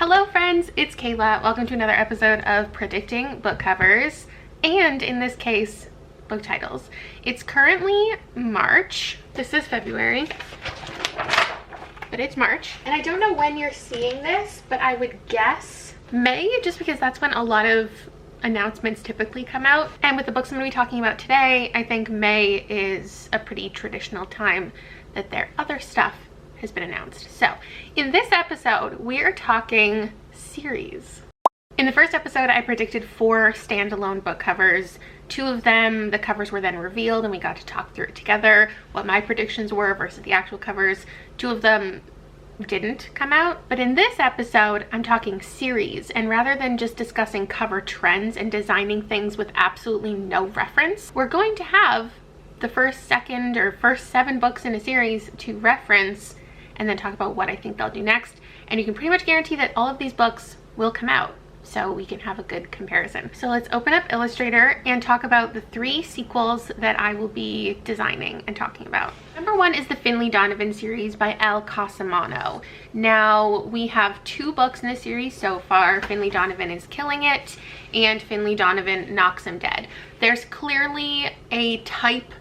Hello friends, it's Kayla. Welcome to another episode of Predicting Book Covers, and in this case, book titles. It's currently March. This is February, but it's March. And I don't know when you're seeing this, but I would guess May, just because that's when a lot of announcements typically come out. And with the books I'm going to be talking about today, I think May is a pretty traditional time that their other stuff has been announced. So in this episode, we are talking series. In the first episode, I predicted 4 standalone book covers. 2 of them, the covers were then revealed and we got to talk through it together, what my predictions were versus the actual covers. 2 of them didn't come out. But in this episode, I'm talking series, and rather than just discussing cover trends and designing things with absolutely no reference, we're going to have the first, second, or first 7 books in a series to reference and then talk about what I think they'll do next. And you can pretty much guarantee that all of these books will come out, so we can have a good comparison. So let's open up Illustrator and talk about the 3 sequels that I will be designing and talking about. Number 1 is the Finley Donovan series by L. Cosimano. Now, we have 2 books in the series so far. Finley Donovan is Killing It, and Finley Donovan Knocks Him Dead. There's clearly a type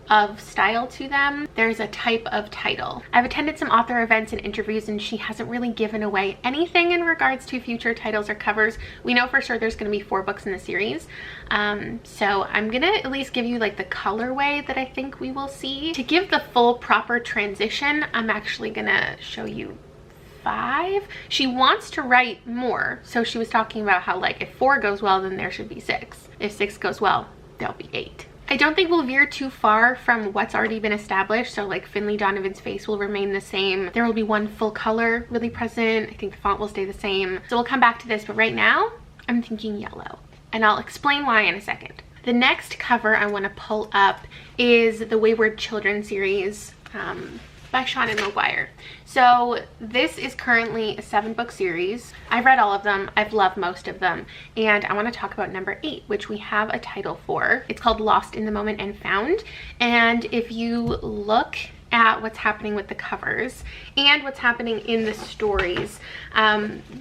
of style to them. There's a type of title. I've attended some author events and interviews, and she hasn't really given away anything in regards to future titles or covers. We know for sure there's going to be 4 books in the series, so I'm gonna at least give you like the colorway that I think we will see. To give the full proper transition, I'm actually gonna show you 5. She wants to write more, so she was talking about how like if 4 goes well, then there should be 6. If 6 goes well, there'll be 8. I don't think we'll veer too far from what's already been established. So like Finley Donovan's face will remain the same. There will be 1 full color really present. I think the font will stay the same. So we'll come back to this, but right now I'm thinking yellow, and I'll explain why in a second. The next cover I want to pull up is the Wayward Children series by Seanan McGuire. So this is currently a 7-book series. I've read all of them. I've loved most of them. And I want to talk about number 8, which we have a title for. It's called Lost in the Moment and Found. And if you look at what's happening with the covers and what's happening in the stories,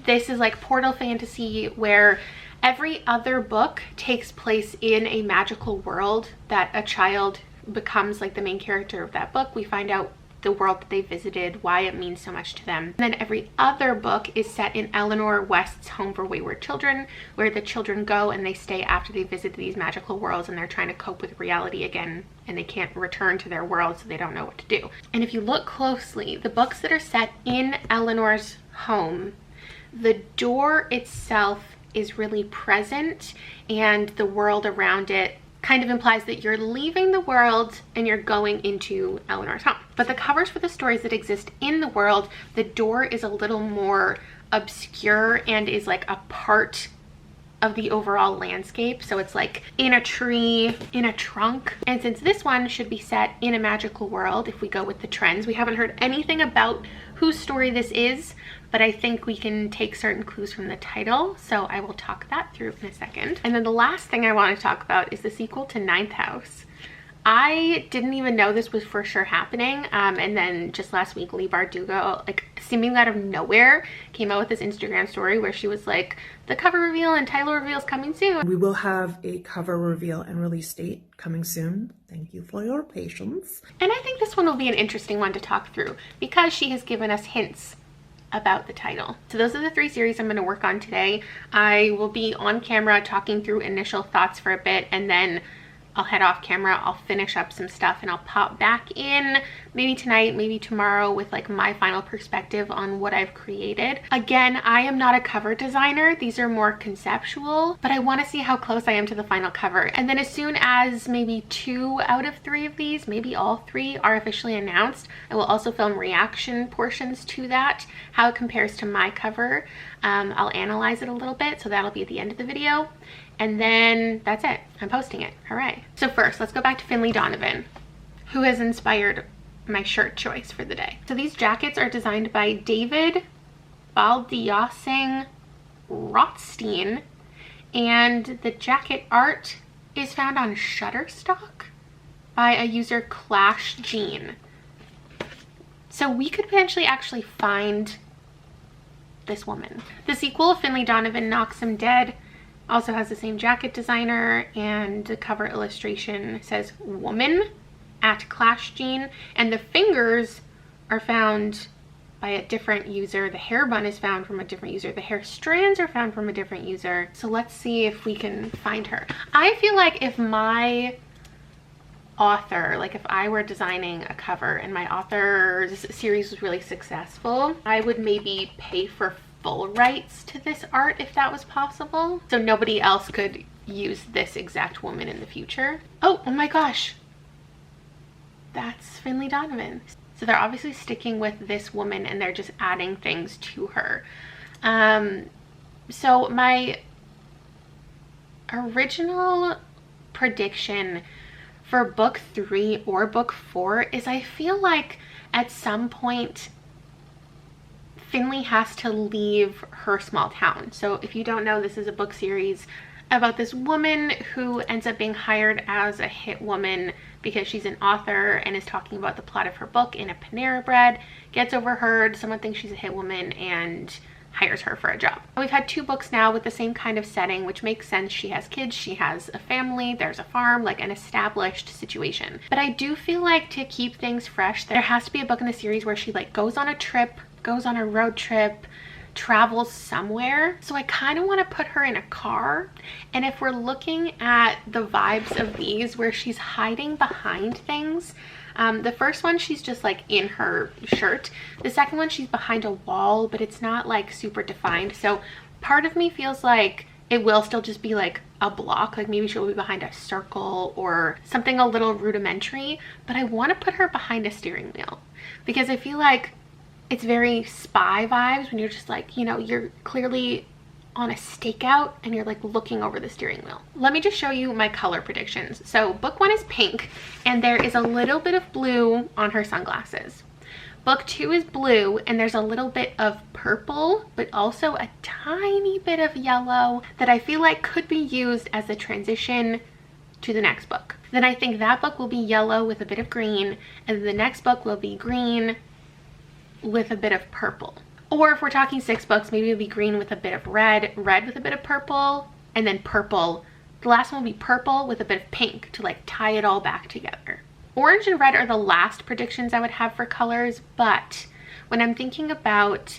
this is like portal fantasy where every other book takes place in a magical world that a child becomes like the main character of that book. We find out the world that they visited, why it means so much to them. And then every other book is set in Eleanor West's Home for Wayward Children, where the children go and they stay after they visit these magical worlds, and they're trying to cope with reality again, and they can't return to their world, so they don't know what to do. And if you look closely, the books that are set in Eleanor's home, the door itself is really present, and the world around it kind of implies that you're leaving the world and you're going into Eleanor's home. But the covers for the stories that exist in the world, the door is a little more obscure and is like a part of the overall landscape. So it's like in a tree, in a trunk. And since this one should be set in a magical world, if we go with the trends, we haven't heard anything about whose story this is, but I think we can take certain clues from the title, so I will talk that through in a second. And then the last thing I want to talk about is the sequel to Ninth House. I didn't even know this was for sure happening, and then just last week Leigh Bardugo, like seemingly out of nowhere, came out with this Instagram story where she was like, the cover reveal and title reveal is coming soon. We will have a cover reveal and release date coming soon. Thank you for your patience. And I think this one will be an interesting one to talk through because she has given us hints about the title. So those are the 3 series I'm going to work on today. I will be on camera talking through initial thoughts for a bit, and then I'll head off camera, I'll finish up some stuff, and I'll pop back in maybe tonight, maybe tomorrow with like my final perspective on what I've created. Again, I am not a cover designer. These are more conceptual, but I want to see how close I am to the final cover. And then as soon as maybe 2 out of 3 of these, maybe all 3 are officially announced, I will also film reaction portions to that, how it compares to my cover. I'll analyze it a little bit, so that'll be at the end of the video. And then that's it. I'm posting it. Hooray. So first, let's go back to Finley Donovan, who has inspired my shirt choice for the day. So these jackets are designed by David Baldiasing Rothstein, and the jacket art is found on Shutterstock by a user Clash Jean. So we could potentially actually find this woman. The sequel, Finley Donovan Knocks Him Dead, also has the same jacket designer, and the cover illustration says woman at Clash Jean, and the fingers are found by a different user. The hair bun is found from a different user. The hair strands are found from a different user. So let's see if we can find her. I feel like if my author, like if I were designing a cover and my author's series was really successful, I would maybe pay for full rights to this art if that was possible, so nobody else could use this exact woman in the future. Oh my gosh, that's Finley Donovan. So they're obviously sticking with this woman and they're just adding things to her. So my original prediction for book 3 or book 4 is I feel like at some point Finley has to leave her small town. So if you don't know, this is a book series about this woman who ends up being hired as a hit woman because she's an author and is talking about the plot of her book in a Panera Bread, gets overheard, someone thinks she's a hit woman and hires her for a job. We've had 2 books now with the same kind of setting, which makes sense. She has kids, she has a family, there's a farm, like an established situation. But I do feel like to keep things fresh, there has to be a book in the series where she like goes on a trip, goes on a road trip, travels somewhere. So I kind of want to put her in a car, and if we're looking at the vibes of these where she's hiding behind things, the first one she's just like in her shirt, the second one she's behind a wall, but it's not like super defined. So part of me feels like it will still just be like a block, like maybe she'll be behind a circle or something a little rudimentary, but I want to put her behind a steering wheel because I feel like it's very Spy vibes when you're just like, you know, you're clearly on a stakeout and you're like looking over the steering wheel. Let me just show you my color predictions. So book 1 is pink and there is a little bit of blue on her sunglasses. Book 2 is blue and there's a little bit of purple, but also a tiny bit of yellow that I feel like could be used as a transition to the next book. Then I think that book will be yellow with a bit of green, and the next book will be green with a bit of purple. Or if we're talking 6 books, maybe it'll be green with a bit of red, red with a bit of purple, and then purple. The last one will be purple with a bit of pink to like tie it all back together. Orange and red are the last predictions I would have for colors, but when I'm thinking about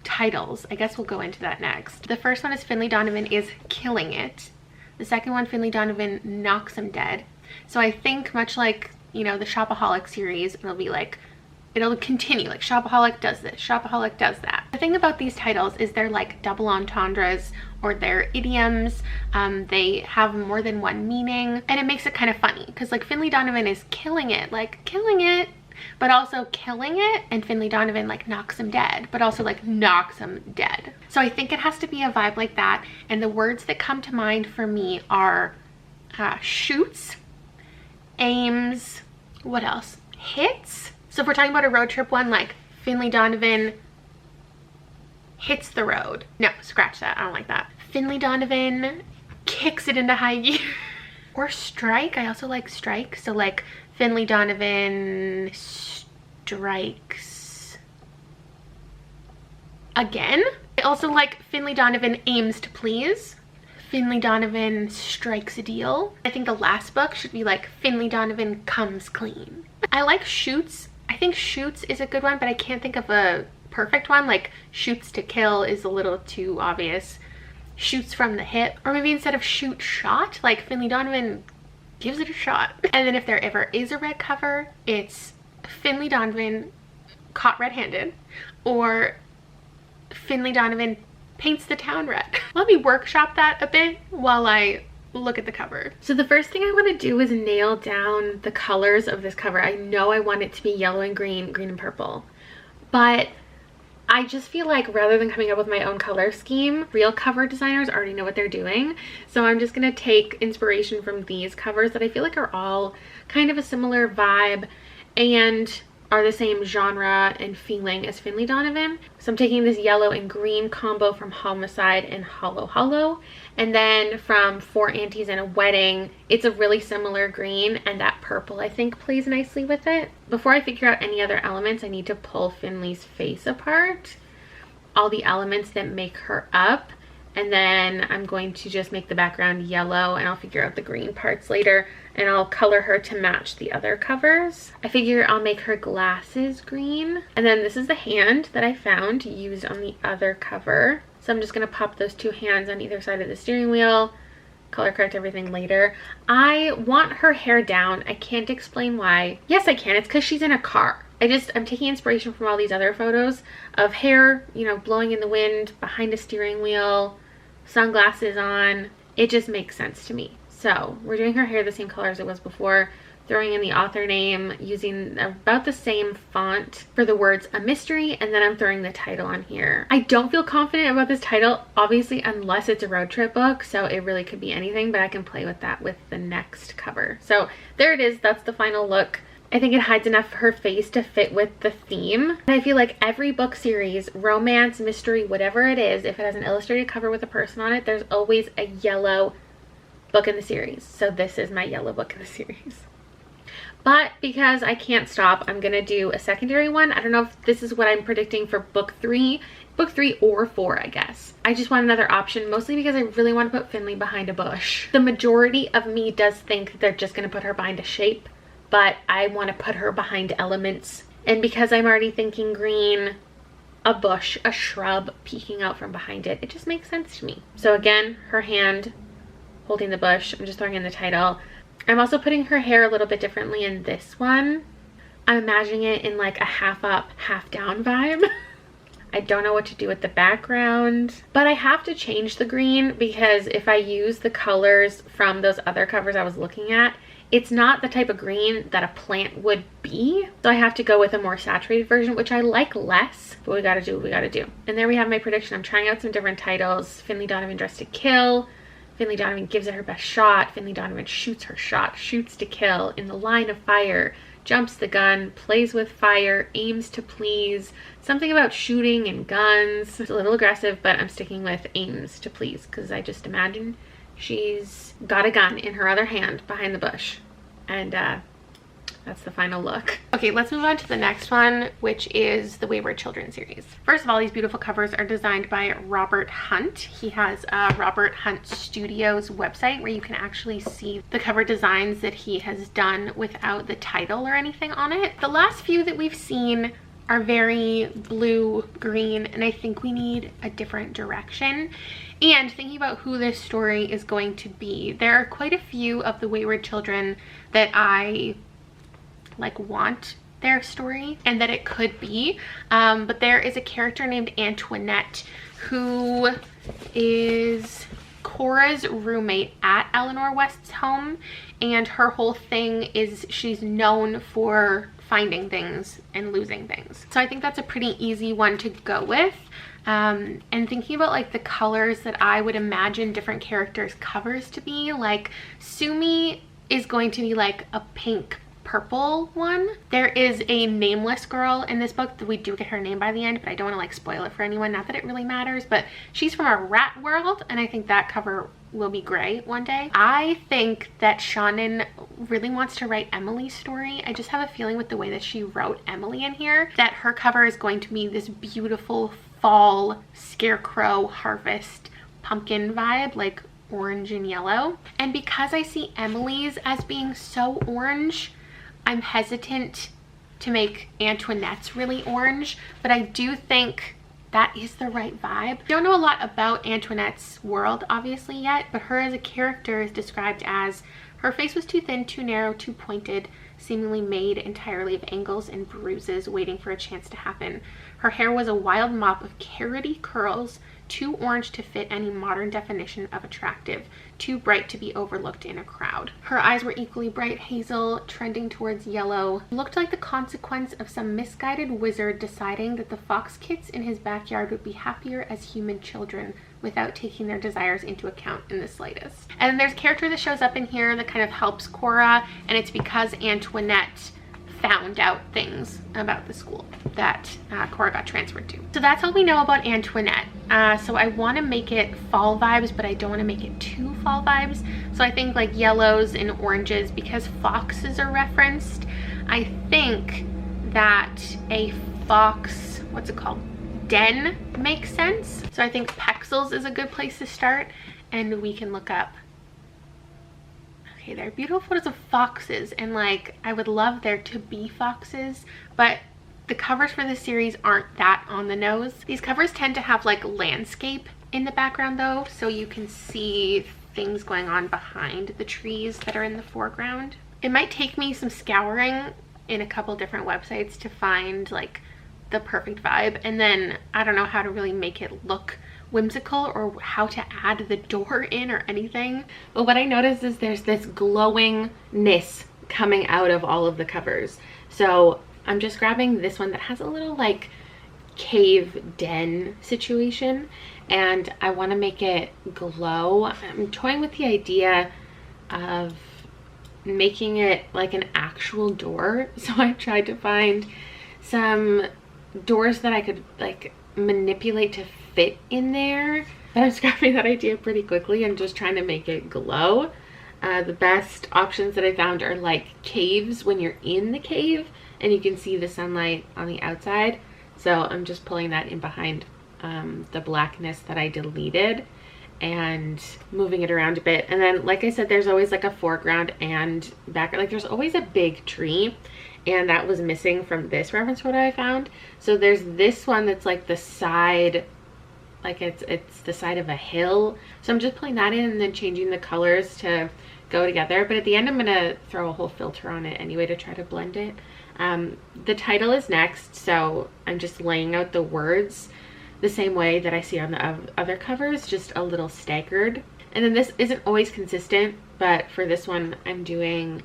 titles, I guess we'll go into that next. The first one is Finley Donovan is Killing It. The second one, Finley Donovan Knocks Him Dead. So I think much like, you know, the Shopaholic series, it'll be like, it'll continue, like Shopaholic does this, Shopaholic does that. The thing about these titles is they're like double entendres or they're idioms. They have more than one meaning, and it makes it kind of funny because like Finley Donovan is killing it, like killing it, but also killing it, and Finley Donovan like knocks him dead, but also like knocks him dead. So I think it has to be a vibe like that, and the words that come to mind for me are shoots, aims, what else? Hits. So if we're talking about a road trip one, like Finley Donovan hits the road. No, scratch that. I don't like that. Finley Donovan kicks it into high gear. Or strike. I also like strike. So like Finley Donovan strikes again. I also like Finley Donovan aims to please. Finley Donovan strikes a deal. I think the last book should be like Finley Donovan comes clean. I like shoots. I think shoots is a good one, but I can't think of a perfect one. Like shoots to kill is a little too obvious. Shoots from the hip, or maybe instead of shoot, shot, like Finley Donovan gives it a shot. And then if there ever is a red cover, it's Finley Donovan caught red-handed, or Finley Donovan paints the town red. Let me workshop that a bit while I look at the cover. So the first thing I want to do is nail down the colors of this cover. I know I want it to be yellow and green, green and purple, but I just feel like rather than coming up with my own color scheme, real cover designers already know what they're doing. So I'm just gonna take inspiration from these covers that I feel like are all kind of a similar vibe and are the same genre and feeling as Finley Donovan. So I'm taking this yellow and green combo from Homicide and Hollow Hollow, and then from Four Aunties and a Wedding, it's a really similar green, and that purple I think plays nicely with it. Before I figure out any other elements, I need to pull Finley's face apart. all the elements that make her up. And then I'm going to just make the background yellow, and I'll figure out the green parts later, and I'll color her to match the other covers. I figure I'll make her glasses green. And then this is the hand that I found used on the other cover. So I'm just gonna pop those two hands on either side of the steering wheel, color correct everything later. I want her hair down. I can't explain why. Yes, I can. It's because she's in a car. I'm taking inspiration from all these other photos of hair, you know, blowing in the wind, behind a steering wheel, sunglasses on. It just makes sense to me. So we're doing her hair the same color as it was before, throwing in the author name, using about the same font for the words "A Mystery," and then I'm throwing the title on here. I don't feel confident about this title, obviously, unless it's a road trip book, so it really could be anything, but I can play with that with the next cover. So there it is. That's the final look. I think it hides enough of her face to fit with the theme. And I feel like every book series, romance, mystery, whatever it is, if it has an illustrated cover with a person on it, there's always a yellow book in the series. So this is my yellow book in the series. But because I can't stop, I'm gonna do a secondary one. I don't know if this is what I'm predicting for book three or 4, I guess. I just want another option, mostly because I really want to put Finley behind a bush. The majority of me does think they're just gonna put her behind a shape, but I want to put her behind elements. And because I'm already thinking green, a bush, a shrub peeking out from behind it, it just makes sense to me. So again, her hand holding the bush. I'm just throwing in the title. I'm also putting her hair a little bit differently in this one. I'm imagining it in like a half up, half down vibe. I don't know what to do with the background, but I have to change the green because if I use the colors from those other covers I was looking at, it's not the type of green that a plant would be. So I have to go with a more saturated version, which I like less, but we gotta do what we gotta do. And there we have my prediction. I'm trying out some different titles. Finley Donovan Dressed to Kill. Finley Donovan gives it her best shot. Finley Donovan shoots her shot, shoots to kill, in the line of fire, jumps the gun, plays with fire, aims to please. Something about shooting and guns. It's a little aggressive, but I'm sticking with aims to please because I just imagine she's got a gun in her other hand behind the bush. And that's the final look. Okay, let's move on to the next one, which is the Wayward Children series. First of all, these beautiful covers are designed by Robert Hunt. He has a Robert Hunt Studios website where you can actually see the cover designs that he has done without the title or anything on it. The last few that we've seen are very blue, green, and I think we need a different direction. And thinking about who this story is going to be, there are quite a few of the Wayward Children that I like want their story and that it could be, but there is a character named Antoinette who is Cora's roommate at Eleanor West's home, and her whole thing is she's known for finding things and losing things. So I think that's a pretty easy one to go with. And thinking about like the colors that I would imagine different characters' covers to be, like Sumi is going to be like a pink purple one. There is a nameless girl in this book that we do get her name by the end, but I don't want to like spoil it for anyone, not that it really matters, but she's from a rat world, and I think that cover will be gray one day. I think that Shannon really wants to write Emily's story. I just have a feeling with the way that she wrote Emily in here that her cover is going to be this beautiful fall scarecrow harvest pumpkin vibe, like orange and yellow. And because I see Emily's as being so orange, I'm hesitant to make Antoinette's really orange, but I do think that is the right vibe. I don't know a lot about Antoinette's world obviously yet, but her as a character is described as her face was too thin, too narrow, too pointed, seemingly made entirely of angles and bruises waiting for a chance to happen. Her hair was a wild mop of carroty curls, too orange to fit any modern definition of attractive, too bright to be overlooked in a crowd. Her eyes were equally bright hazel, trending towards yellow. Looked like the consequence of some misguided wizard deciding that the fox kits in his backyard would be happier as human children without taking their desires into account in the slightest. And then there's a character that shows up in here that kind of helps Cora, and it's because Antoinette found out things about the school that Cora got transferred to. So that's all we know about Antoinette. So I want to make it fall vibes, but I don't want to make it too fall vibes. So I think like yellows and oranges, because foxes are referenced. I think that a fox, what's it called? den makes sense. So I think Pexels is a good place to start, and we can look up. Okay, they're beautiful photos of foxes, and like I would love there to be foxes, but the covers for this series aren't that on the nose. These covers tend to have like landscape in the background though, so you can see things going on behind the trees that are in the foreground. It might take me some scouring in a couple different websites to find like the perfect vibe, and then I don't know how to really make it look whimsical or how to add the door in or anything. But what I noticed is there's this glowingness coming out of all of the covers. So I'm just grabbing this one that has a little like cave den situation, and I want to make it glow. I'm toying with the idea of making it like an actual door. So I tried to find some doors that I could like manipulate to fit in there, but I'm scrapping that idea pretty quickly and just trying to make it glow. The best options that I found are like caves when you're in the cave and you can see the sunlight on the outside. So I'm just pulling that in behind the blackness that I deleted and moving it around a bit. And then like I said, there's always like a foreground and background. Like there's always a big tree, and that was missing from this reference photo I found. So there's this one that's like the side, like it's the side of a hill. So I'm just pulling that in and then changing the colors to go together. But at the end I'm gonna throw a whole filter on it anyway to try to blend it. The title is next, so I'm just laying out the words the same way that I see on the other covers, just a little staggered. And then this isn't always consistent, but for this one I'm doing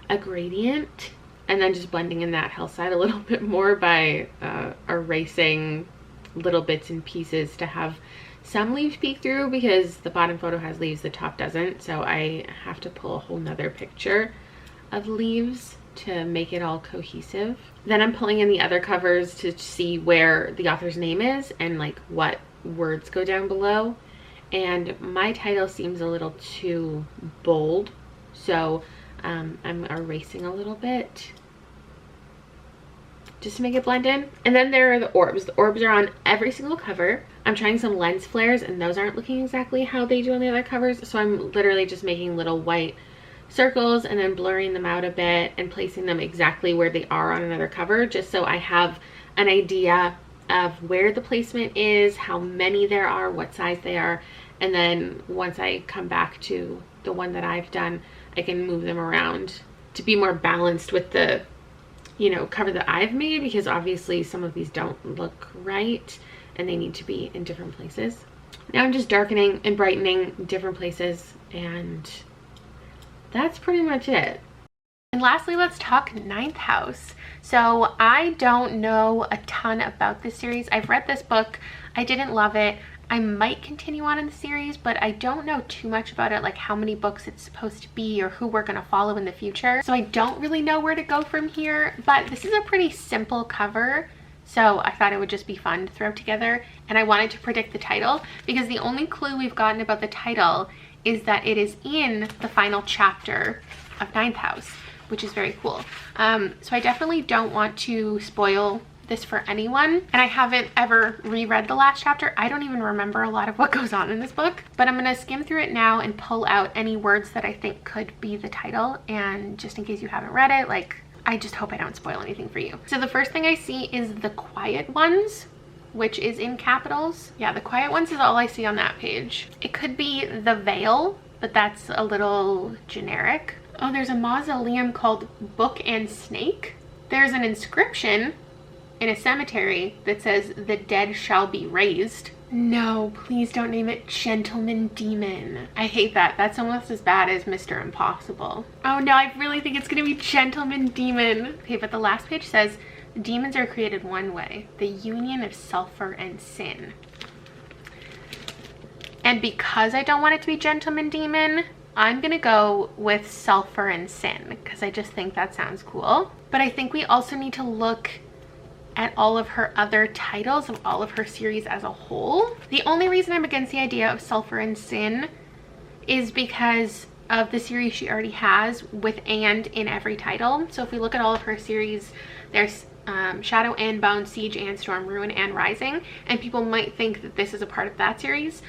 a gradient and then just blending in that hillside a little bit more by erasing little bits and pieces to have some leaves peek through, because the bottom photo has leaves, the top doesn't. So I have to pull a whole nother picture of leaves to make it all cohesive. Then I'm pulling in the other covers to see where the author's name is and like what words go down below. And my title seems a little too bold, so I'm erasing a little bit just to make it blend in. And then there are the orbs. The orbs are on every single cover. I'm trying some lens flares and those aren't looking exactly how they do on the other covers, so I'm literally just making little white circles and then blurring them out a bit and placing them exactly where they are on another cover, just so I have an idea of where the placement is, how many there are, what size they are, and then once I come back to the one that I've done, I can move them around to be more balanced with the, you know, cover that I've made, because obviously some of these don't look right and they need to be in different places. Now I'm just darkening and brightening different places, and that's pretty much it. And lastly, let's talk Ninth House. So I don't know a ton about this series. I've read this book. I didn't love it. I might continue on in the series, but I don't know too much about it, like how many books it's supposed to be or who we're going to follow in the future. So I don't really know where to go from here, but this is a pretty simple cover. So I thought it would just be fun to throw together, and I wanted to predict the title because the only clue we've gotten about the title is that it is in the final chapter of Ninth House, which is very cool. So I definitely don't want to spoil this for anyone, and I haven't ever reread the last chapter. I don't even remember a lot of what goes on in this book, but I'm gonna skim through it now and pull out any words that I think could be the title, and just in case you haven't read it, like, I just hope I don't spoil anything for you. So the first thing I see is The Quiet Ones, which is in capitals. Yeah, The Quiet Ones is all I see on that page. It could be The Veil, but that's a little generic. Oh, there's a mausoleum called Book and Snake. There's an inscription in a cemetery that says "The dead shall be raised." No, please don't name it Gentleman Demon. I hate that. That's almost as bad as Mr. Impossible. Oh no, I really think it's gonna be Gentleman Demon. Okay, but the last page says, demons are created one way, the union of sulfur and sin. And because I don't want it to be Gentleman Demon, I'm gonna go with sulfur and sin because I just think that sounds cool. But I think we also need to look at all of her other titles of all of her series as a whole. The only reason I'm against the idea of sulfur and sin is because of the series she already has with "and" in every title. So if we look at all of her series, there's Shadow and Bone, Siege and Storm, Ruin and Rising, and people might think that this is a part of that series,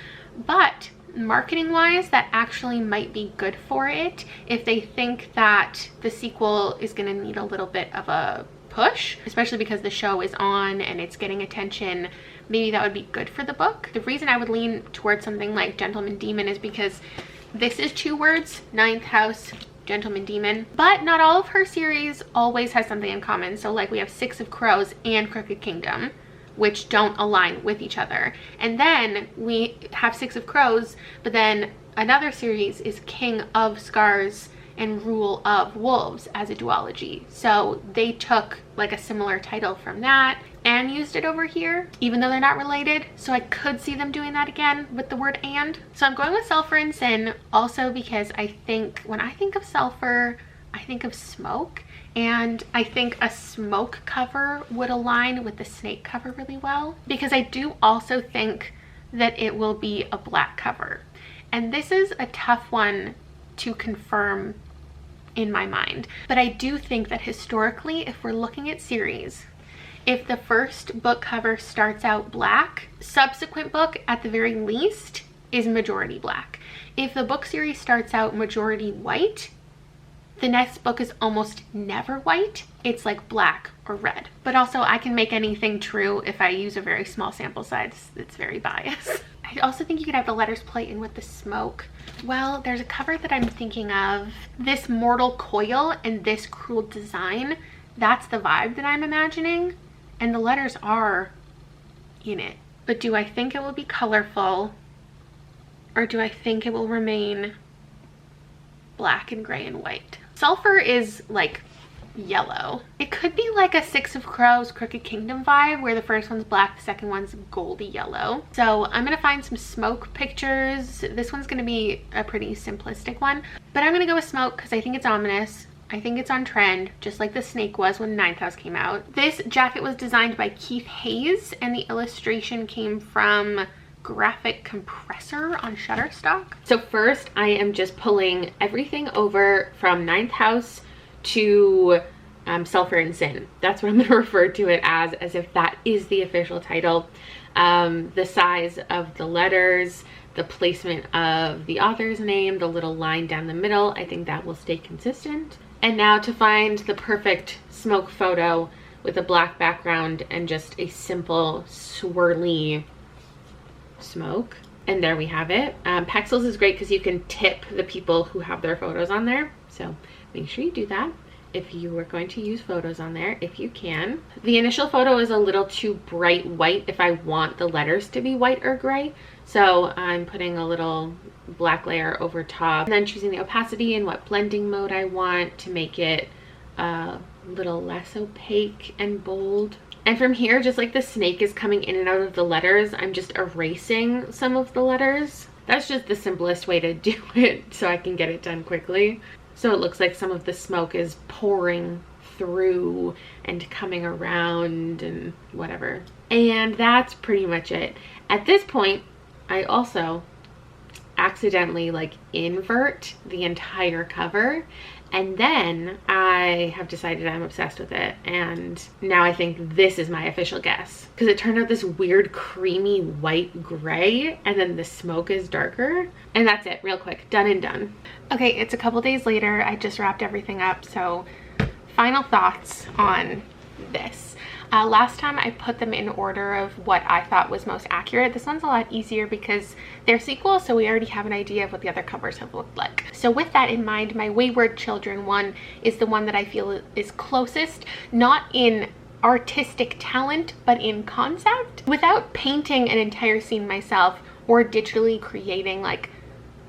but marketing wise that actually might be good for it if they think that the sequel is going to need a little bit of a push, especially because the show is on and it's getting attention. Maybe that would be good for the book. The reason I would lean towards something like Gentleman Demon is because this is 2 words, 9th house, Gentleman Demon, but not all of her series always has something in common. So like we have 6 of Crows and Crooked Kingdom, which don't align with each other. And then we have 6 of Crows, but then another series is King of Scars and Rule of Wolves as a duology. So they took like a similar title from that and used it over here, even though they're not related. So I could see them doing that again with the word and. So I'm going with Sulfur and Sin, also because I think when I think of sulfur, I think of smoke. And I think a smoke cover would align with the snake cover really well, because I do also think that it will be a black cover. And this is a tough one to confirm in my mind. But I do think that historically, if we're looking at series, if the first book cover starts out black, subsequent book at the very least is majority black. If the book series starts out majority white, the next book is almost never white. It's like black or red. But also I can make anything true if I use a very small sample size. It's very biased. I also think you could have the letters play in with the smoke. Well, there's a cover that I'm thinking of. This Mortal Coil and this Cruel Design. That's the vibe that I'm imagining. And the letters are in it. But do I think it will be colorful? Or do I think it will remain black and gray and white? Sulfur is like yellow. It could be like a 6 of Crows, Crooked Kingdom vibe, where the first one's black, the second one's goldy yellow. So I'm gonna find some smoke pictures. This one's gonna be a pretty simplistic one, but I'm gonna go with smoke because I think it's ominous. I think it's on trend, just like the snake was when 9th house came out. This jacket was designed by Keith Hayes, and the illustration came from Graphic Compressor on Shutterstock. So first I am just pulling everything over from 9th house to Sulfur and Sin. That's what I'm going to refer to it as if that is the official title. The size of the letters, the placement of the author's name, the little line down the middle, I think that will stay consistent. And now to find the perfect smoke photo with a black background and just a simple swirly smoke. And there we have it. Pexels is great because you can tip the people who have their photos on there. So make sure you do that if you are going to use photos on there, if you can. The initial photo is a little too bright white if I want the letters to be white or gray. So I'm putting a little black layer over top and then choosing the opacity and what blending mode I want to make it a little less opaque and bold. And from here, just like the snake is coming in and out of the letters, I'm just erasing some of the letters. That's just the simplest way to do it so I can get it done quickly. So it looks like some of the smoke is pouring through and coming around and whatever. And that's pretty much it. At this point, I also accidentally like invert the entire cover, and then I have decided I'm obsessed with it, and now I think this is my official guess because it turned out this weird creamy white gray and then the smoke is darker. And that's it, real quick, done and done. Okay, it's a couple days later. I just wrapped everything up, so final thoughts on this. Last time I put them in order of what I thought was most accurate. This one's a lot easier because they're sequels, so we already have an idea of what the other covers have looked like. So with that in mind, my Wayward Children one is the one that I feel is closest, not in artistic talent, but in concept. Without painting an entire scene myself or digitally creating like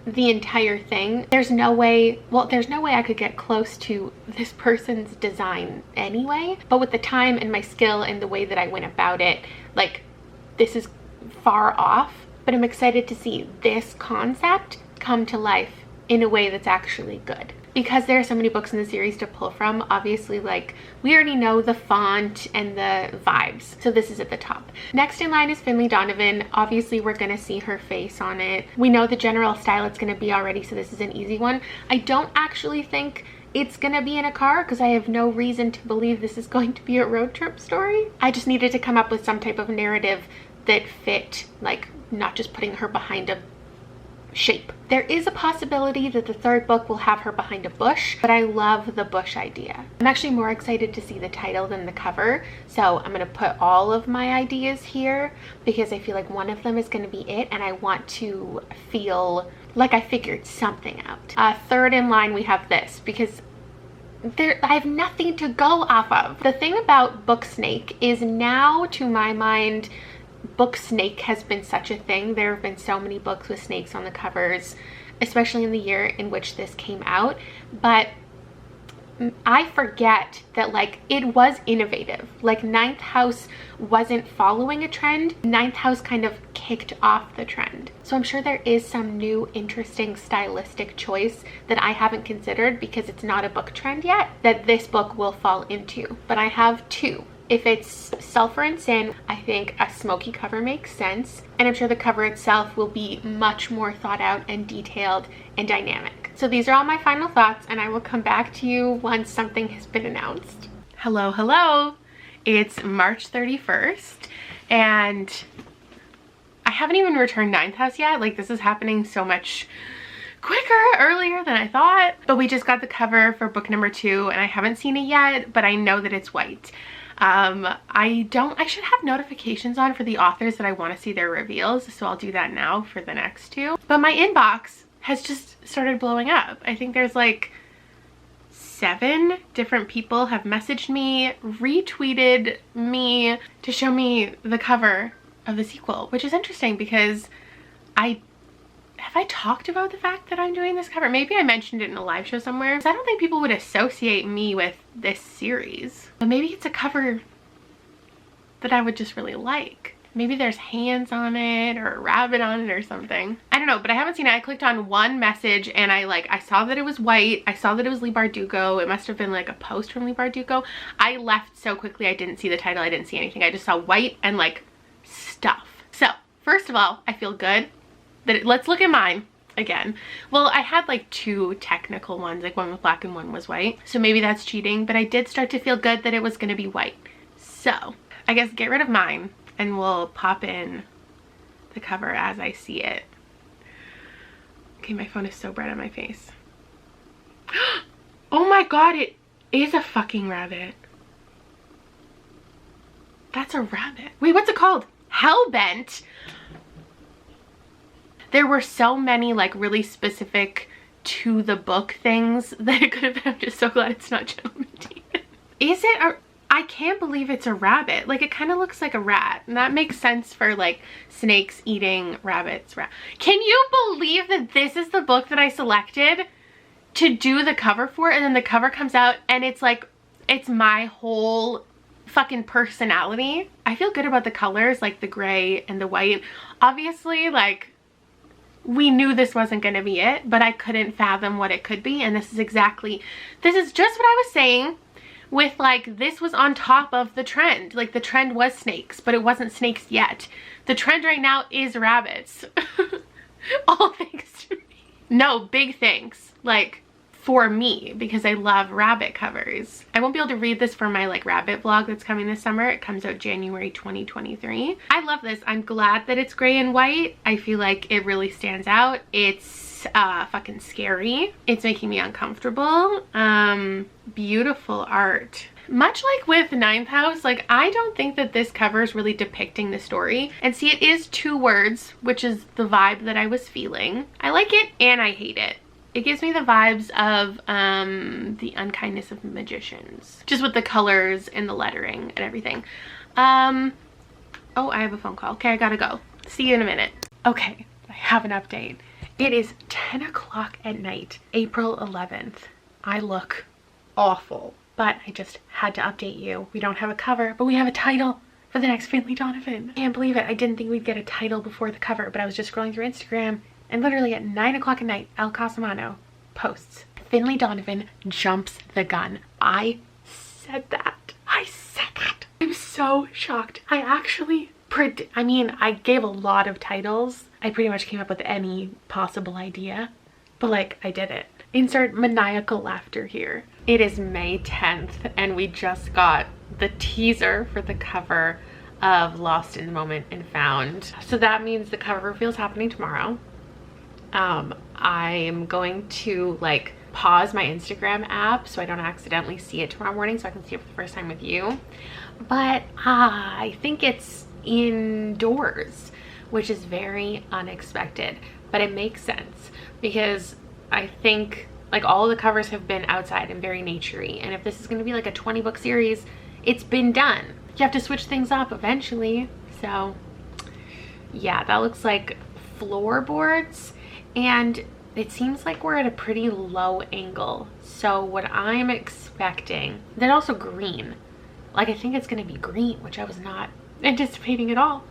the entire thing, there's no way I could get close to this person's design anyway. But with the time and my skill and the way that I went about it, like, this is far off, but I'm excited to see this concept come to life in a way that's actually good. Because there are so many books in the series to pull from, obviously, like, we already know the font and the vibes, so this is at the top. Next in line is Finley Donovan. Obviously, we're gonna see her face on it. We know the general style it's gonna be already, so this is an easy one. I don't actually think it's gonna be in a car because I have no reason to believe this is going to be a road trip story. I just needed to come up with some type of narrative that fit, like not just putting her behind a shape. There is a possibility that the third book will have her behind a bush, but I love the bush idea. I'm actually more excited to see the title than the cover, so I'm gonna put all of my ideas here because I feel like one of them is gonna be it, and I want to feel like I figured something out. Third in line, we have this because I have nothing to go off of. The thing about Book Snake is now, to my mind, book snake has been such a thing. There have been so many books with snakes on the covers, especially in the year in which this came out, but I forget that like it was innovative. Like Ninth House wasn't following a trend. Ninth House kind of kicked off the trend. So I'm sure there is some new interesting stylistic choice that I haven't considered because it's not a book trend yet that this book will fall into. But I have two. If it's Sulfur and Sin, I think a smoky cover makes sense, and I'm sure the cover itself will be much more thought out and detailed and dynamic. So these are all my final thoughts, and I will come back to you once something has been announced. Hello, hello. It's March 31st, and I haven't even returned Ninth House yet. Like, this is happening so much earlier than I thought. But we just got the cover for book number 2, and I haven't seen it yet, but I know that it's white. I should have notifications on for the authors that I want to see their reveals, so I'll do that now for the next two. But my inbox has just started blowing up. I think there's like 7 different people have messaged me, retweeted me to show me the cover of the sequel, which is interesting because have I talked about the fact that I'm doing this cover? Maybe I mentioned it in a live show somewhere. I don't think people would associate me with this series. But maybe it's a cover that I would just really like. Maybe there's hands on it or a rabbit on it or something. I don't know, but I haven't seen it. I clicked on one message and I saw that it was white. I saw that it was Leigh Bardugo. It must have been like a post from Leigh Bardugo. I left so quickly I didn't see the title. I didn't see anything. I just saw white and like stuff. So first of all, I feel good. Let's look at mine again. Well, I had like 2 technical ones, like one was black and one was white, so maybe that's cheating, but I did start to feel good that it was gonna be white. So I guess get rid of mine and we'll pop in the cover as I see it. Okay, my phone is so bright on my face. Oh my god, it is a fucking rabbit. That's a rabbit. Wait, what's it called? Hellbent? There were so many like really specific to the book things that it could have been. I'm just so glad it's not Gentleman Demon. Is it a, I can't believe it's a rabbit. Like it kind of looks like a rat, and that makes sense for like snakes eating rabbits. Can you believe that this is the book that I selected to do the cover for, and then the cover comes out and it's like, it's my whole fucking personality. I feel good about the colors, like the gray and the white. Obviously, like, we knew this wasn't going to be it, but I couldn't fathom what it could be, and this is just what I was saying with like, this was on top of the trend. Like the trend was snakes, but it wasn't snakes yet. The trend right now is rabbits. All thanks to me. No, big thanks, like, for me, because I love rabbit covers. I won't be able to read this for my like rabbit vlog that's coming this summer. It comes out January 2023. I love this. I'm glad that it's gray and white. I feel like it really stands out. It's fucking scary. It's making me uncomfortable. Beautiful art. Much like with Ninth House, like I don't think that this cover is really depicting the story. And see, it is 2 words, which is the vibe that I was feeling. I like it and I hate it. It gives me the vibes of The Unkindness of Magicians, just with the colors and the lettering and everything. Oh, I have a phone call. Okay, I gotta go. See you in a minute. Okay, I have an update. It is 10 o'clock at night, April 11th. I look awful, but I just had to update you. We don't have a cover, but we have a title for the next Finley Donovan. I can't believe it. I didn't think we'd get a title before the cover, but I was just scrolling through Instagram, and literally at 9 o'clock at night, El Casamano posts, Finley Donovan jumps the gun. I said that. I said that. I'm so shocked. I actually I gave a lot of titles. I pretty much came up with any possible idea, but like I did it. insert maniacal laughter here. It is May 10th and we just got the teaser for the cover of Lost in the Moment and Found. So that means the cover reveal is happening tomorrow. I'm going to like pause my Instagram app so I don't accidentally see it tomorrow morning so I can see it for the first time with you. But I think it's indoors, which is very unexpected, but it makes sense because I think like all the covers have been outside and very naturey, and if this is going to be like a 20 book series, it's been done. You have to switch things up eventually. So yeah, that looks like floorboards, and it seems like we're at a pretty low angle. So what I'm expecting, they're also green. Like I think it's going to be green, which I was not anticipating at all.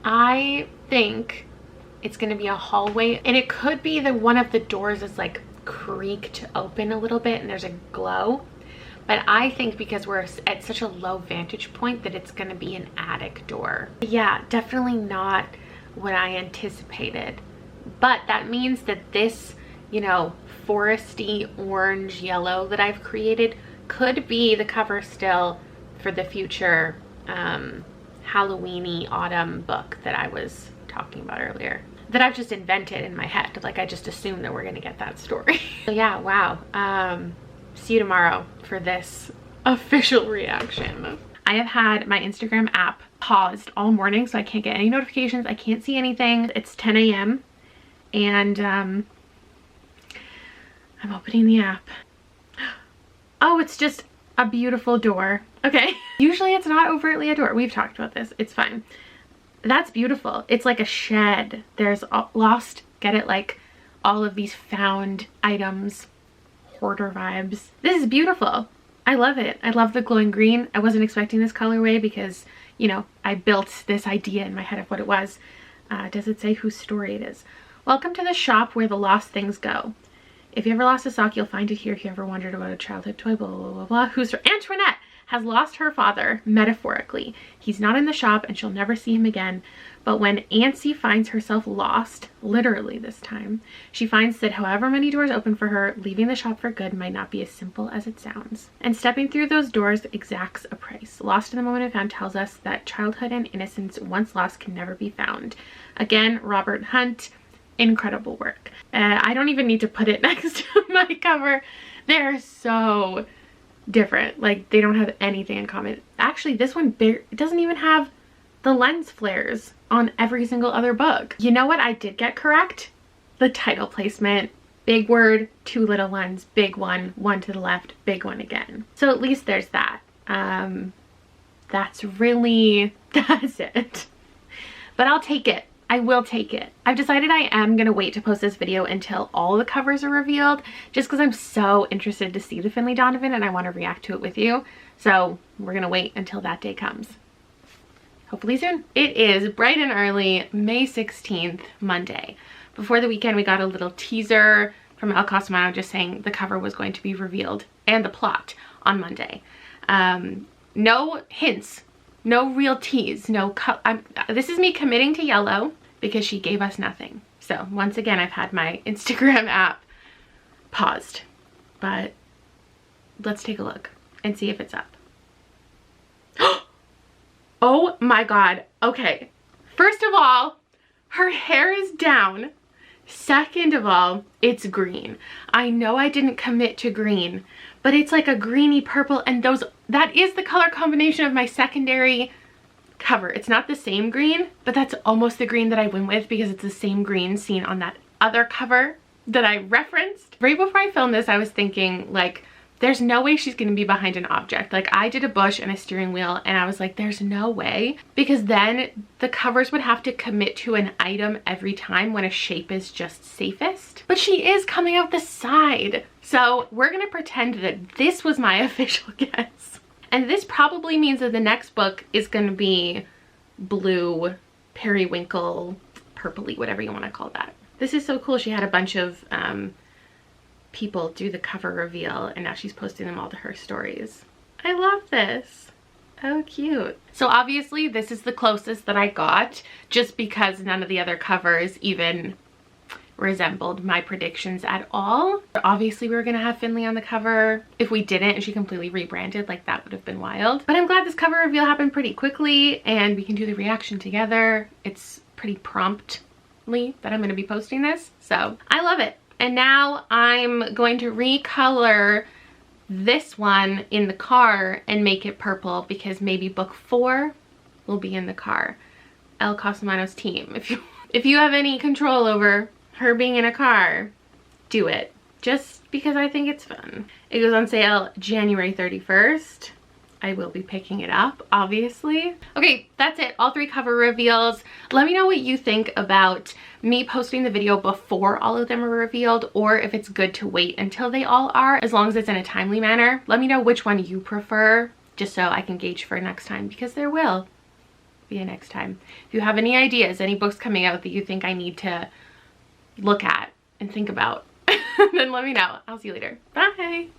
I think it's going to be a hallway, and it could be that one of the doors is like creaked open a little bit and there's a glow. But I think because we're at such a low vantage point that it's going to be an attic door. Yeah, definitely not what I anticipated. But that means that this, you know, foresty orange yellow that I've created could be the cover still for the future Halloween-y autumn book that I was talking about earlier, that I've just invented in my head. Like I just assumed that we're gonna get that story. So yeah, wow. See you tomorrow for this official reaction. I have had my Instagram app paused all morning, so I can't get any notifications. I can't see anything. It's 10 a.m. and I'm opening the app. Oh, it's just a beautiful door. Okay. Usually it's not overtly a door. We've talked about this. It's fine. That's beautiful. It's like a shed. There's lost, get it, like all of these found items, hoarder vibes. This is beautiful. I love it. I love the glowing green. I wasn't expecting this colorway because, you know, I built this idea in my head of what it was. Does it say whose story it is? Welcome to the shop where the lost things go. If you ever lost a sock, you'll find it here. If you ever wondered about a childhood toy, blah, blah, blah, blah. Who's her? Antoinette has lost her father, metaphorically. He's not in the shop and she'll never see him again. But when Ancy finds herself lost, literally this time, she finds that however many doors open for her, leaving the shop for good might not be as simple as it sounds. And stepping through those doors exacts a price. Lost in the Moment and Found tells us that childhood and innocence once lost can never be found. Again, Robert Hunt, incredible work. I don't even need to put it next to my cover. They're so different. Like they don't have anything in common. Actually, this one it doesn't even have the lens flares on every single other book. You know what I did get correct? The title placement. Big word, two little lens, big one to the left, big one again. So at least there's that. That's it. But I'll take it. I will take it. I've decided I am gonna wait to post this video until all the covers are revealed, just because I'm so interested to see the Finley Donovan and I want to react to it with you. So we're gonna wait until that day comes. Hopefully soon. It is bright and early, May 16th, Monday. Before the weekend, we got a little teaser from El Costumano just saying the cover was going to be revealed and the plot on Monday. No hints, no real tease, this is me committing to yellow because she gave us nothing. So once again, I've had my Instagram app paused, but let's take a look and see if it's up. Oh my God. Okay. First of all, her hair is down. Second of all, it's green. I know I didn't commit to green, but it's like a greeny purple, and that is the color combination of my secondary cover. It's not the same green, but that's almost the green that I went with because it's the same green seen on that other cover that I referenced. Right before I filmed this, I was thinking like, there's no way she's gonna be behind an object. Like I did a bush and a steering wheel and I was like, there's no way, because then the covers would have to commit to an item every time when a shape is just safest. But she is coming out the side. So we're gonna pretend that this was my official guess. And this probably means that the next book is gonna be blue, periwinkle, purpley, whatever you wanna call that. This is so cool. She had a bunch of people do the cover reveal and now she's posting them all to her stories. I love this. Oh, cute. So obviously this is the closest that I got just because none of the other covers even resembled my predictions at all. Obviously we were gonna have Finley on the cover. If we didn't and she completely rebranded, like that would have been wild. But I'm glad this cover reveal happened pretty quickly and we can do the reaction together. It's pretty promptly that I'm gonna be posting this, so I love it. And now I'm going to recolor this one in the car and make it purple because maybe book 4 will be in the car. El Cosimano's team. If you have any control over her being in a car, do it. Just because I think it's fun. It goes on sale January 31st. I will be picking it up, obviously. Okay, that's it. All 3 cover reveals. Let me know what you think about me posting the video before all of them are revealed, or if it's good to wait until they all are, as long as it's in a timely manner. Let me know which one you prefer, just so I can gauge for next time, because there will be a next time. If you have any ideas, any books coming out that you think I need to look at and think about, then let me know. I'll see you later. Bye.